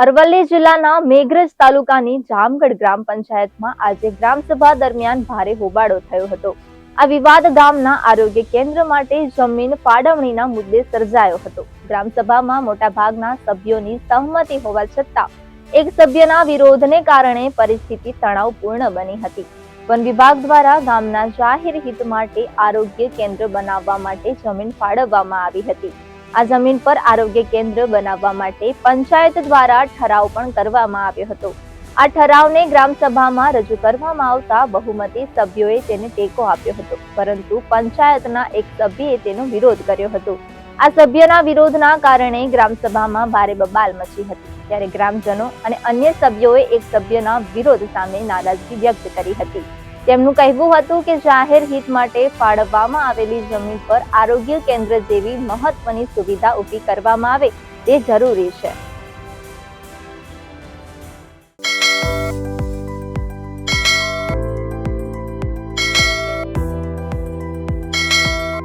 અરવલ્લી જિલ્લાના મેઘરજ તાલુકાની જામગઢ ગ્રામ પંચાયતમાં આજે ગ્રામસભા દરમિયાન ભારે હોબાળો થયો હતો. આ વિવાદ ગામના આરોગ્ય કેન્દ્ર માટે જમીન ફાળવણીના મુદ્દે સર્જાયો હતો. ગ્રામસભામાં મોટાભાગના સભ્યોની સહમતિ હોવા છતાં એક સભ્યના વિરોધને કારણે પરિસ્થિતિ તણાવપૂર્ણ બની હતી. વન વિભાગ દ્વારા ગામના જાહેર હિત માટે આરોગ્ય કેન્દ્ર બનાવવા માટે જમીન ફાળવવામાં આવી હતી. આ જમીન પર આરોગ્ય કેન્દ્ર બનાવવા માટે પંચાયત દ્વારા ઠરાવ પણ કરવામાં આવ્યો હતો. આ ઠરાવને ગ્રામસભામાં રજૂ કરવામાં આવતા બહુમતી સભ્યોએ તેને ટેકો આપ્યો હતો, પરંતુ પંચાયતના એક સભ્યએ તેનો વિરોધ કર્યો હતો. આ સભ્યના વિરોધના કારણે ગ્રામસભામાં ભારે બબાલ મચી હતી. ત્યારે ગ્રામજનો અને અન્ય સભ્યોએ એક સભ્યના વિરોધ સામે નારાજગી વ્યક્ત કરી હતી. તેમનું કહેવું હતું કે જાહેર હિત માટે ફાળવવામાં આવેલી જમીન પર આરોગ્ય કેન્દ્ર જેવી મહત્વની સુવિધા ઊભી કરવામાં આવે તે જરૂરી છે.